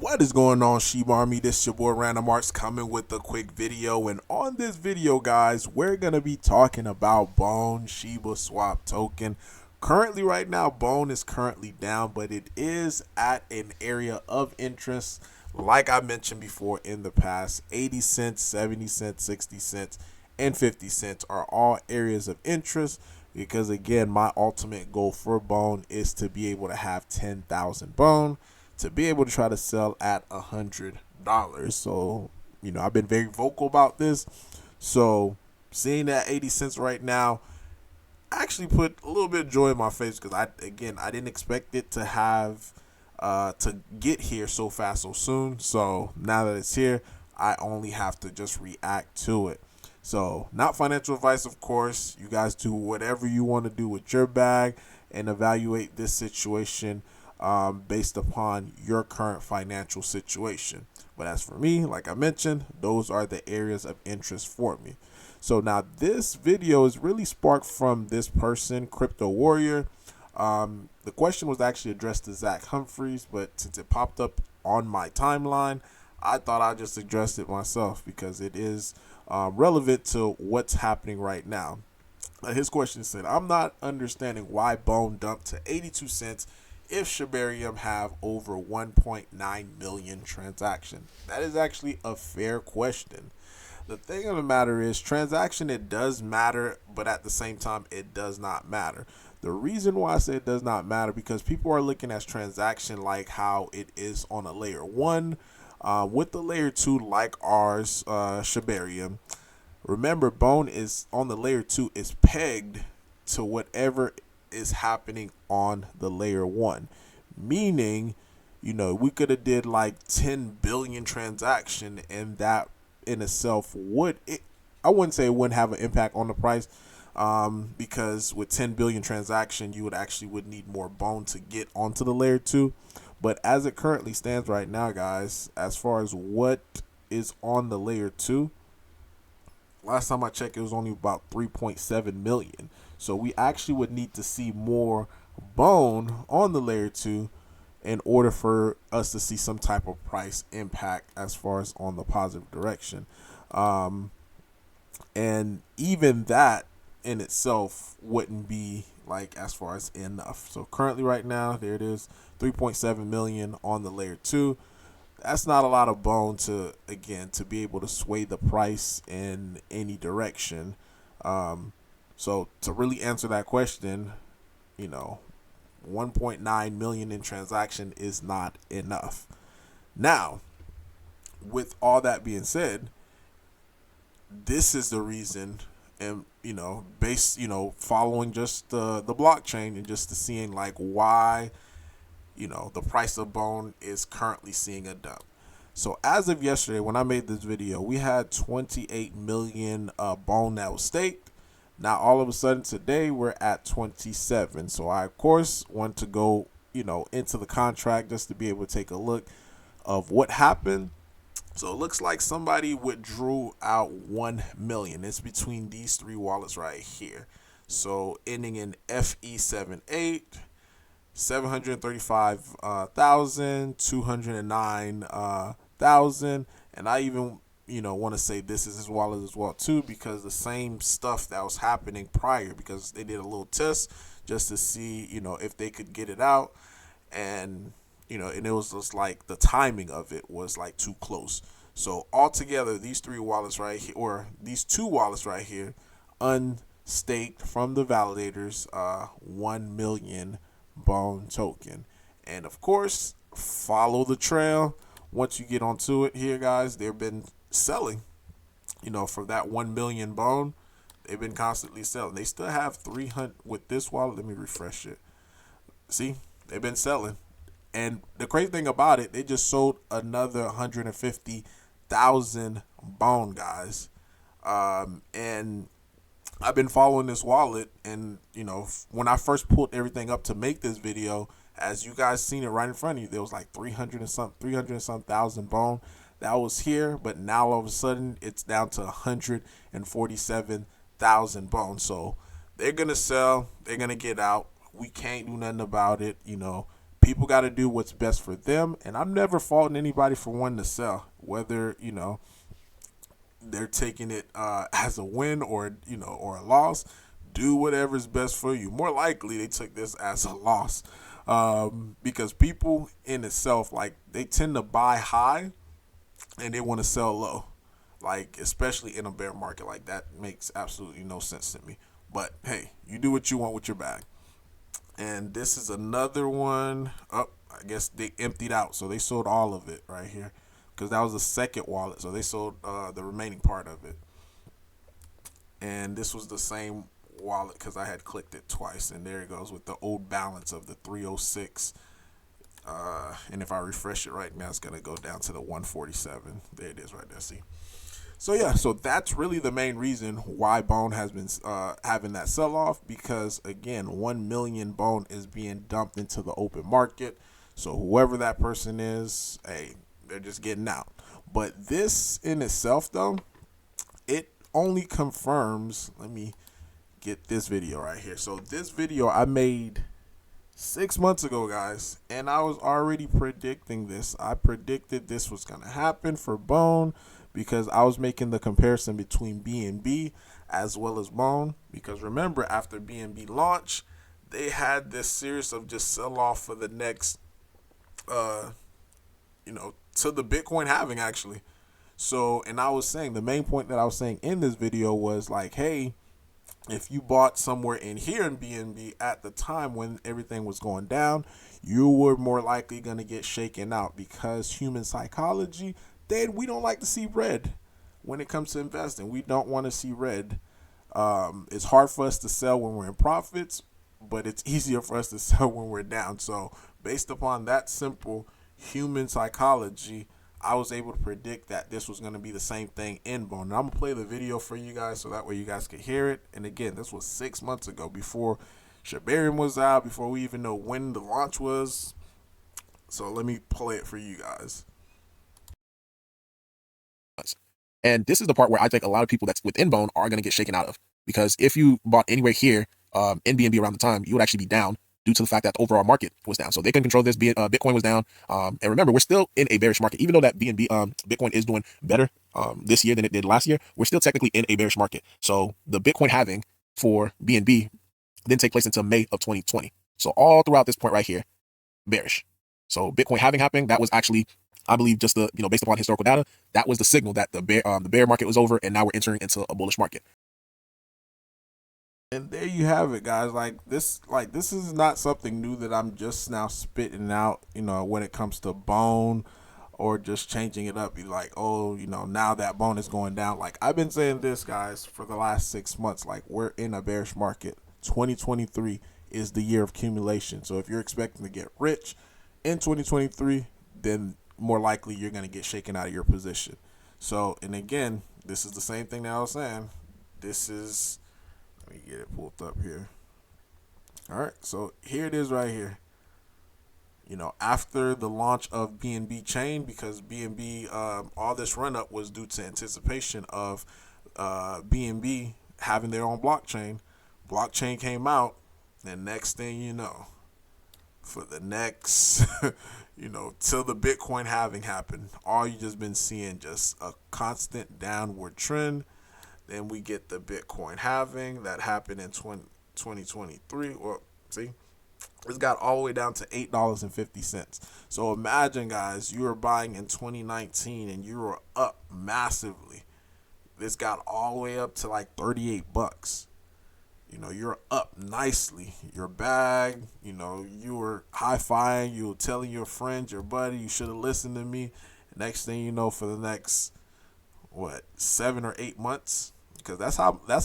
What is going on, SHIB Army? This is your boy Random Arts coming with a quick video. And on this video, guys, we're going to be talking about Bone Shibaswap token. Currently, right now, Bone is currently down, but it is at an area of interest. Like I mentioned before in the past, 80 cents, 70 cents, 60 cents, and 50 cents are all areas of interest. Because, again, my ultimate goal for Bone is to be able to have 10,000 Bone, to be able to try to sell at $100. So, I've been very vocal about this. So, seeing that 80 cents right now actually put a little bit of joy in my face because I didn't expect it to have to get here so fast so soon. So now that it's here, I only have to just react to it. So, not financial advice, of course. You guys do whatever you want to do with your bag and evaluate this situation based upon your current financial situation. But as for me, like I mentioned, those are the areas of interest for me. So now this video is really sparked from this person, Crypto Warrior. The question was actually addressed to Zach Humphreys, but since it popped up on my timeline, I thought I'd just address it myself because it is relevant to what's happening right now. His question said, I'm not understanding why Bone dumped to 82 cents if Shibarium have over 1.9 million transactions. That is actually a fair question. The thing of the matter is, transaction, it does matter, but at the same time, it does not matter. The reason why I say it does not matter because people are looking at transaction like how it is on a layer 1. With the layer 2, like ours, Shibarium, remember, Bone is on the layer 2 is pegged to whatever is happening on the layer 1, meaning we could have did like 10 billion transaction, and that in itself I wouldn't say it wouldn't have an impact on the price, because with 10 billion transaction you would need more Bone to get onto the layer 2. But as it currently stands right now, guys, as far as what is on the layer 2, last time I checked, it was only about 3.7 million. So we actually would need to see more Bone on the layer 2 in order for us to see some type of price impact as far as on the positive direction. And even that in itself wouldn't be like as far as enough. So currently right now, there it is, 3.7 million on the layer 2. That's not a lot of Bone to be able to sway the price in any direction. So to really answer that question, 1.9 million in transaction is not enough. Now, with all that being said, this is the reason, and following just the blockchain and just seeing like why the price of Bone is currently seeing a dump. So as of yesterday, when I made this video, we had 28 million Bone that was staked. Now all of a sudden today we're at 27. So I of course want to go into the contract just to be able to take a look of what happened. So it looks like somebody withdrew out 1 million. It's between these three wallets right here. So ending in FE78, 735,000, 209,000, and I even want to say this is his wallet as well too, because the same stuff that was happening prior, because they did a little test just to see if they could get it out, and and it was just like the timing of it was like too close. So altogether, these three wallets right here, or these two wallets right here, unstaked from the validators, 1 million Bone token. And of course, follow the trail. Once you get onto it here, guys, they've been selling, for that 1 million Bone, they've been constantly selling. They still have 300 with this wallet. Let me refresh it. See, they've been selling. And the crazy thing about it, they just sold another 150,000 Bone, guys. And I've been following this wallet, and when I first pulled everything up to make this video, as you guys seen it right in front of you, there was like 300 and some thousand Bone that was here, but now all of a sudden it's down to 147,000 Bone. So they're gonna sell, they're gonna get out. We can't do nothing about it. people got to do what's best for them, and I'm never faulting anybody for wanting to sell, whether they're taking it as a win or or a loss. Do whatever's best for you. More likely they took this as a loss, because people in itself, like, they tend to buy high and they want to sell low, like, especially in a bear market. Like, that makes absolutely no sense to me. But hey, you do what you want with your bag. And this is another one up. I guess they emptied out, so they sold all of it right here, because that was the second wallet. So they sold the remaining part of it. And this was the same wallet because I had clicked it twice, and there it goes with the old balance of the 306. And if I refresh it right now, it's gonna go down to the 147. There it is right there. See. So yeah, so that's really the main reason why Bone has been having that sell-off, because again, 1 million Bone is being dumped into the open market. So whoever that person is, hey, they're just getting out. But this in itself, though, it only confirms. Let me get this video right here. So this video I made 6 months ago, guys, and I was already predicting this. I predicted this was gonna happen for Bone, because I was making the comparison between BNB as well as Bone. Because remember, after BNB launch, they had this series of just sell off for the next, to the Bitcoin halving, actually. So, and I was saying, the main point that I was saying in this video was like, hey, if you bought somewhere in here in BNB at the time when everything was going down, you were more likely going to get shaken out, because human psychology, then we don't like to see red when it comes to investing. We don't want to see red. It's hard for us to sell when we're in profits, but it's easier for us to sell when we're down. So based upon that simple human psychology, I was able to predict that this was going to be the same thing in Bone. And I'm going to play the video for you guys so that way you guys can hear it. And again, this was 6 months ago, before Shibarium was out, before we even know when the launch was. So let me play it for you guys. And this is the part where I think a lot of people that's within Bone are going to get shaken out of. Because if you bought anywhere here in BNB around the time, you would actually be down due to the fact that the overall market was down. So they couldn't control this. Bitcoin was down. And remember, we're still in a bearish market. Even though that BNB Bitcoin is doing better this year than it did last year, we're still technically in a bearish market. So the Bitcoin halving for BNB didn't take place until May of 2020. So all throughout this point right here, bearish. So Bitcoin halving happening, that was actually, I believe, just the, based upon historical data, that was the signal that the bear market was over, and now we're entering into a bullish market. And there you have it, guys. This is not something new that I'm just now spitting out, when it comes to Bone, or just changing it up. Be like, oh, now that Bone is going down. Like, I've been saying this, guys, for the last 6 months. Like, we're in a bearish market. 2023 is the year of accumulation. So if you're expecting to get rich in 2023, then more likely you're going to get shaken out of your position. So, and again, this is the same thing that I was saying. This is, let me get it pulled up here. All right, so here it is right here. After the launch of BNB Chain, because BNB, all this run up was due to anticipation of BNB having their own blockchain. Blockchain came out, and next thing you know, for the next, till the Bitcoin halving happened, all you just been seeing just a constant downward trend. Then we get the Bitcoin halving that happened in 2023. Well, see, it's got all the way down to $8.50. So imagine, guys, you were buying in 2019 and you were up massively. This got all the way up to like $38. You're up nicely. Your bag, you were high-fiving, you were telling your friends, your buddy, you should have listened to me. Next thing you know, for the next, 7 or 8 months, because that's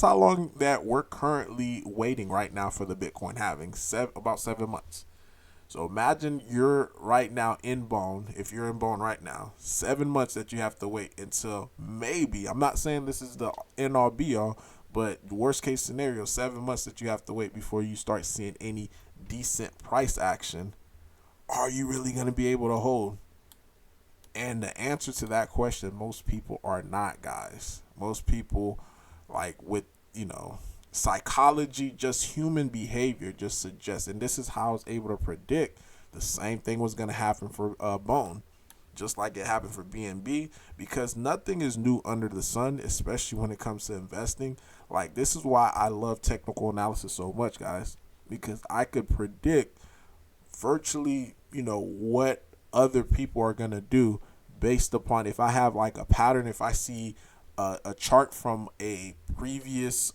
how long that we're currently waiting right now for the Bitcoin halving, about 7 months. So imagine you're right now in Bone. If you're in Bone right now, 7 months that you have to wait until maybe, I'm not saying this is the end all be all, but worst case scenario, 7 months that you have to wait before you start seeing any decent price action. Are you really going to be able to hold? And the answer to that question, most people are not, guys. Most people, like, with, psychology, just human behavior just suggests, and this is how I was able to predict The same thing was going to happen for Bone, just like it happened for BNB, because nothing is new under the sun, especially when it comes to investing. Like, this is why I love technical analysis so much, guys, because I could predict virtually, what other people are going to do based upon, if I have like a pattern, if I see a chart from a previous,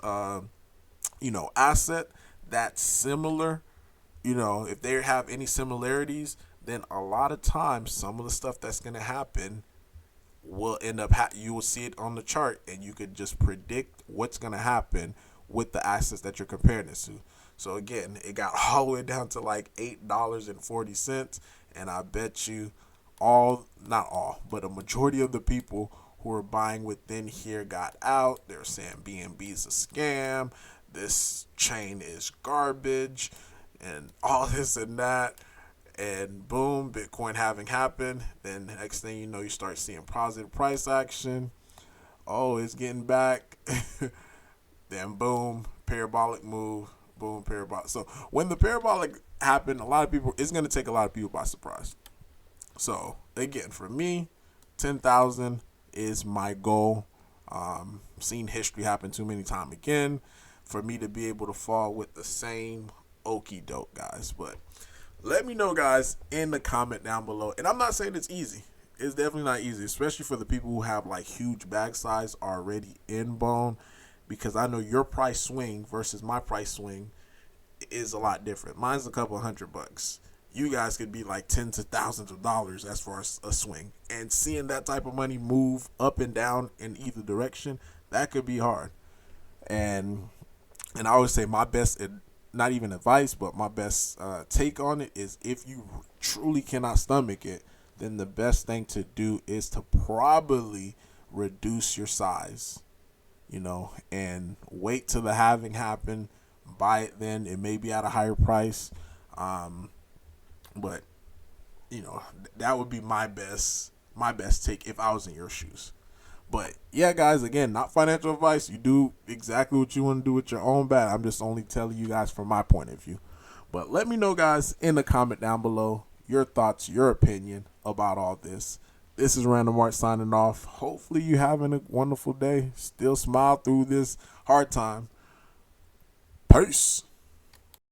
asset that's similar, if they have any similarities, then a lot of times some of the stuff that's going to happen will end up you will see it on the chart, and you could just predict what's going to happen with the assets that you're comparing this to. So again, it got all the way down to like $8.40, and I bet you not all, but a majority of the people who are buying within here got out. They're saying BNB is a scam, this chain is garbage, and all this and that. And boom, Bitcoin having happened. Then the next thing you know, you start seeing positive price action. Oh, it's getting back. Then boom, parabolic move. Boom, parabolic. So when the parabolic happened, it's going to take a lot of people by surprise. So again, for me, 10,000 is my goal. Seen history happen too many times again for me to be able to fall with the same okie doke, guys. But let me know, guys, in the comment down below. And I'm not saying it's easy. It's definitely not easy, especially for the people who have like huge bag size already in Bone, because I know your price swing versus my price swing is a lot different. Mine's a couple $100. You guys could be like tens of thousands of dollars as far as a swing. And seeing that type of money move up and down in either direction, that could be hard. And I always say my best, not even advice, but my best take on it is, if you truly cannot stomach it, then the best thing to do is to probably reduce your size, and wait till the halving happen. Buy it then. It may be at a higher price. But that would be my best take if I was in your shoes. But yeah, guys, again, not financial advice. You do exactly what you want to do with your own bag. I'm just only telling you guys from my point of view. But let me know, guys, in the comment down below your thoughts, your opinion about all this. This is Random Art signing off. Hopefully you having a wonderful day. Still smile through this hard time. Peace.